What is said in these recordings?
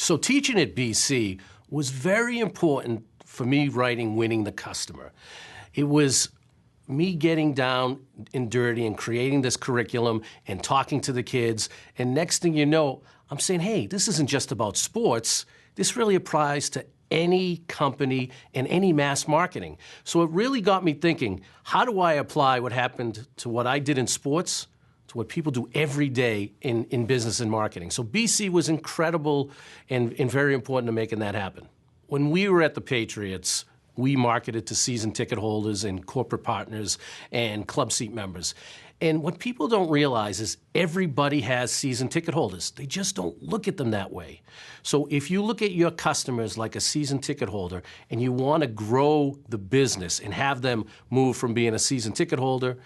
So teaching at BC was very important for me writing Winning the Customer. It was me getting down and dirty and creating this curriculum and talking to the kids. And next thing you know, I'm saying, hey, this isn't just about sports. This really applies to any company and any mass marketing. So it really got me thinking, how do I apply what happened to what I did in sports to what people do every day in business and marketing? So BC was incredible and very important to making that happen. When we were at the Patriots, we marketed to season ticket holders and corporate partners and club seat members. And what people don't realize is everybody has season ticket holders. They just don't look at them that way. So if you look at your customers like a season ticket holder and you want to grow the business and have them move from being a season ticket holder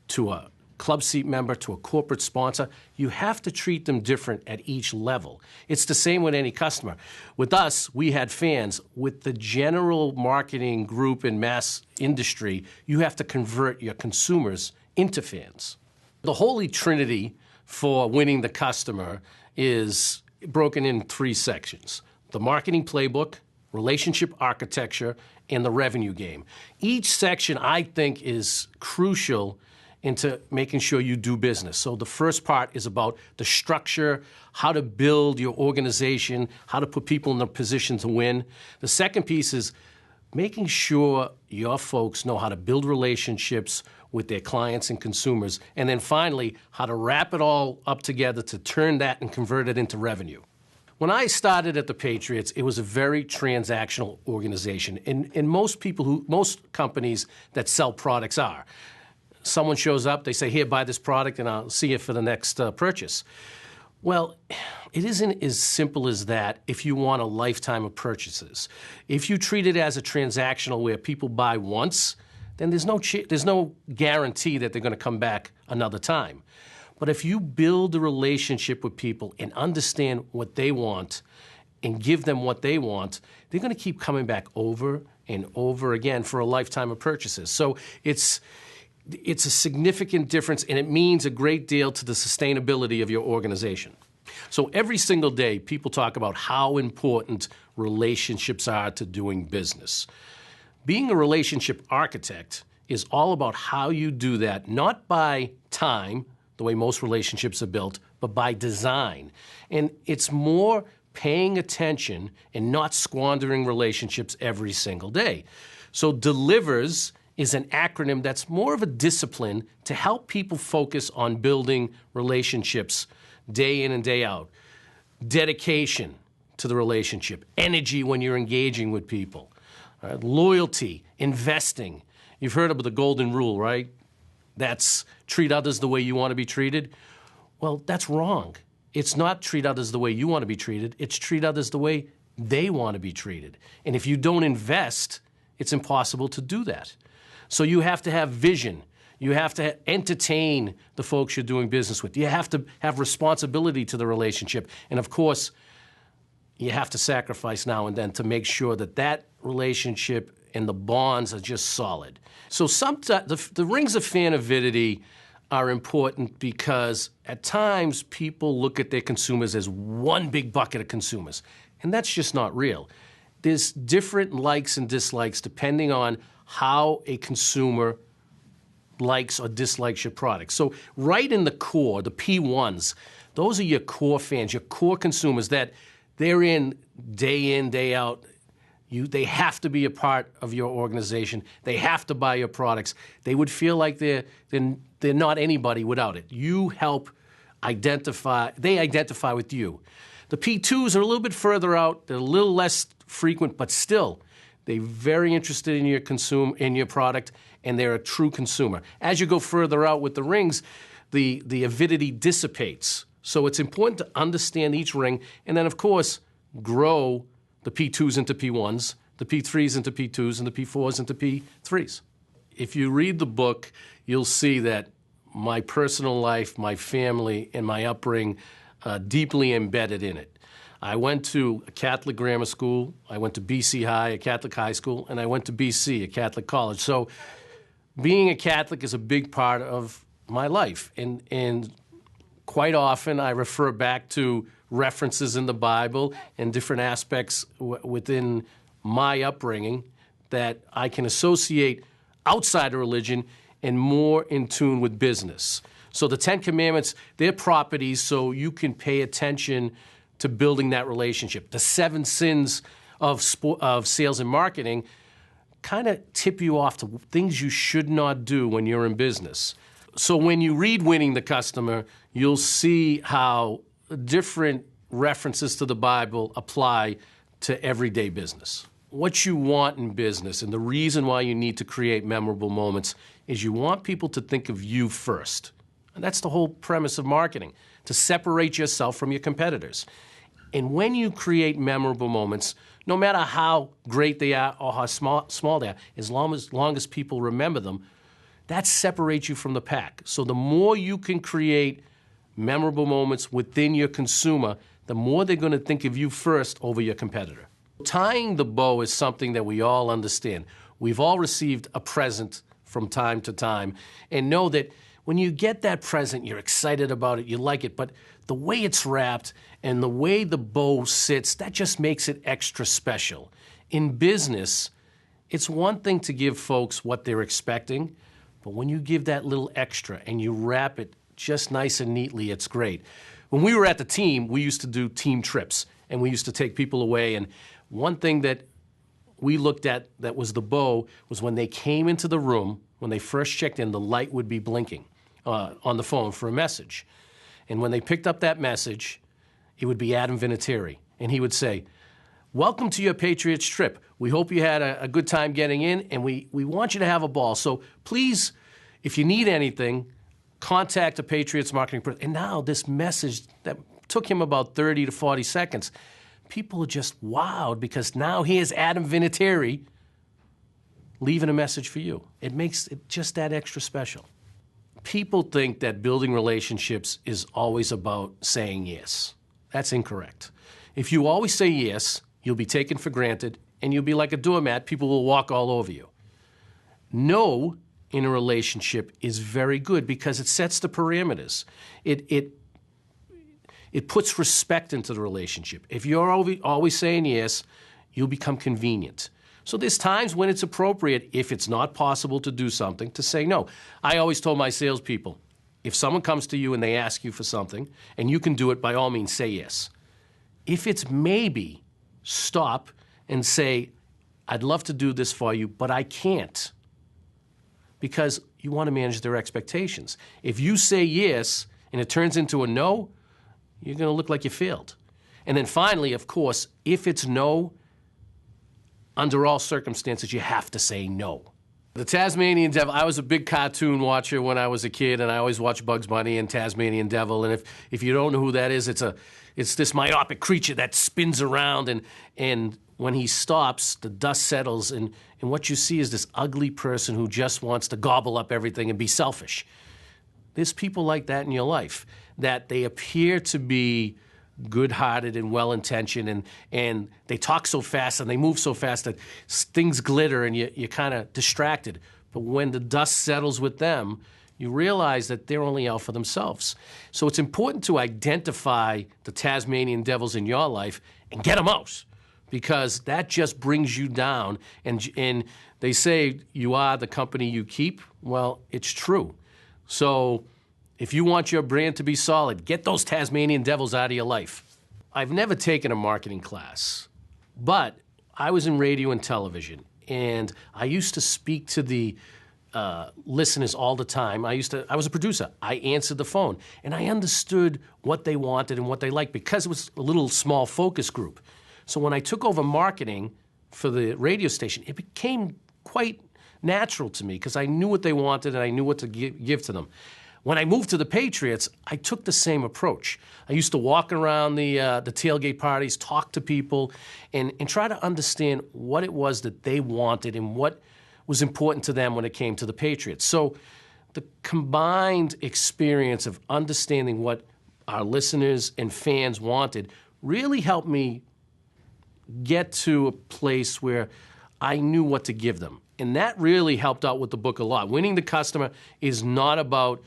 to a club seat member to a corporate sponsor, you have to treat them different at each level. It's the same with any customer. With us, we had fans. With the general marketing group in mass industry, you have to convert your consumers into fans. The holy trinity for winning the customer is broken in 3 sections: the marketing playbook, relationship architecture, and the revenue game. Each section, I think, is crucial into making sure you do business. So the first part is about the structure, how to build your organization, how to put people in a position to win. The second piece is making sure your folks know how to build relationships with their clients and consumers. And then finally, how to wrap it all up together to turn that and convert it into revenue. When I started at the Patriots, it was a very transactional organization. And most companies that sell products are. Someone shows up, they say, here, buy this product, and I'll see you for the next purchase. Well, it isn't as simple as that if you want a lifetime of purchases. If you treat it as a transactional where people buy once, then there's no guarantee that they're going to come back another time. But if you build a relationship with people and understand what they want and give them what they want, they're going to keep coming back over and over again for a lifetime of purchases. So it's a significant difference, and it means a great deal to the sustainability of your organization. So every single day, people talk about how important relationships are to doing business. Being a relationship architect is all about how you do that, not by time, the way most relationships are built, but by design. And it's more paying attention and not squandering relationships every single day. So DELIVERS is an acronym that's more of a discipline to help people focus on building relationships day in and day out. Dedication to the relationship, energy when you're engaging with people, loyalty, investing. You've heard of the golden rule, right? That's treat others the way you want to be treated. Well, that's wrong. It's not treat others the way you want to be treated. It's treat others the way they want to be treated. And if you don't invest, it's impossible to do that. So you have to have vision. You have to entertain the folks you're doing business with. You have to have responsibility to the relationship. And of course, you have to sacrifice now and then to make sure that that relationship and the bonds are just solid. So sometimes the rings of fan avidity are important because at times people look at their consumers as one big bucket of consumers. And that's just not real. There's different likes and dislikes depending on how a consumer likes or dislikes your product. So right in the core, the P1s, those are your core fans, your core consumers that they're in, day out. They have to be a part of your organization. They have to buy your products. They would feel like they're not anybody without it. You help identify, they identify with you. The P2s are a little bit further out. They're a little less frequent, but still, they're very interested in your product, and they're a true consumer. As you go further out with the rings, the avidity dissipates. So it's important to understand each ring, and then, of course, grow the P2s into P1s, the P3s into P2s, and the P4s into P3s. If you read the book, you'll see that my personal life, my family, and my upbringing deeply embedded in it. I went to a Catholic grammar school, I went to BC High, a Catholic high school, and I went to BC, a Catholic college. So being a Catholic is a big part of my life. And quite often I refer back to references in the Bible and different aspects within my upbringing that I can associate outside of religion and more in tune with business. So the 10 Commandments, they're properties, so you can pay attention to building that relationship. The 7 sins of sales and marketing kind of tip you off to things you should not do when you're in business. So when you read Winning the Customer, you'll see how different references to the Bible apply to everyday business. What you want in business, and the reason why you need to create memorable moments, is you want people to think of you first. And that's the whole premise of marketing, to separate yourself from your competitors. And when you create memorable moments, no matter how great they are or how small they are, as long as people remember them, that separates you from the pack. So the more you can create memorable moments within your consumer, the more they're going to think of you first over your competitor. Tying the bow is something that we all understand. We've all received a present from time to time, and know that when you get that present, you're excited about it, you like it, but the way it's wrapped and the way the bow sits, that just makes it extra special. In business, it's one thing to give folks what they're expecting, but when you give that little extra and you wrap it just nice and neatly, it's great. When we were at the team, we used to do team trips, and we used to take people away, and one thing that we looked at that was the bow was when they came into the room, when they first checked in, the light would be blinking on the phone for a message. And when they picked up that message, it would be Adam Vinatieri. And he would say, "Welcome to your Patriots trip. We hope you had a good time getting in, and we want you to have a ball. So please, if you need anything, contact a Patriots marketing person." And now this message that took him about 30 to 40 seconds, people are just wowed because now here's Adam Vinatieri leaving a message for you. It makes it just that extra special. People think that building relationships is always about saying yes. That's incorrect. If you always say yes, you'll be taken for granted, and you'll be like a doormat. People will walk all over you. No in a relationship is very good because it sets the parameters. It puts respect into the relationship. If you're always saying yes, you'll become convenient. So there's times when it's appropriate, if it's not possible to do something, to say no. I always told my salespeople, if someone comes to you and they ask you for something, and you can do it, by all means, say yes. If it's maybe, stop and say, "I'd love to do this for you, but I can't." Because you want to manage their expectations. If you say yes and it turns into a no, you're going to look like you failed. And then finally, of course, if it's no, under all circumstances, you have to say no. The Tasmanian Devil, I was a big cartoon watcher when I was a kid, and I always watched Bugs Bunny and Tasmanian Devil. And if you don't know who that is, it's this myopic creature that spins around, and when he stops, the dust settles, and what you see is this ugly person who just wants to gobble up everything and be selfish. There's people like that in your life, that they appear to be good-hearted and well-intentioned, and they talk so fast and they move so fast that things glitter and you're kind of distracted. But when the dust settles with them, you realize that they're only out for themselves. So it's important to identify the Tasmanian devils in your life and get them out, because that just brings you down. And they say you are the company you keep. Well, it's true. So if you want your brand to be solid, get those Tasmanian devils out of your life. I've never taken a marketing class, but I was in radio and television, and I used to speak to the listeners all the time. I was a producer. I answered the phone, and I understood what they wanted and what they liked because it was a little small focus group. So when I took over marketing for the radio station, it became quite natural to me because I knew what they wanted and I knew what to give to them. When I moved to the Patriots, I took the same approach. I used to walk around the tailgate parties, talk to people, and try to understand what it was that they wanted and what was important to them when it came to the Patriots. So the combined experience of understanding what our listeners and fans wanted really helped me get to a place where I knew what to give them. And that really helped out with the book a lot. Winning the Customer is not about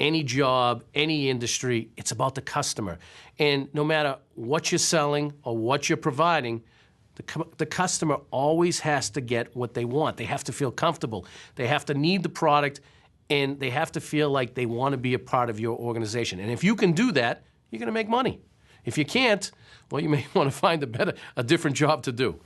any job, any industry, it's about the customer. And no matter what you're selling or what you're providing, the customer always has to get what they want. They have to feel comfortable. They have to need the product, and they have to feel like they want to be a part of your organization. And if you can do that, you're going to make money. If you can't, well, you may want to find a different job to do.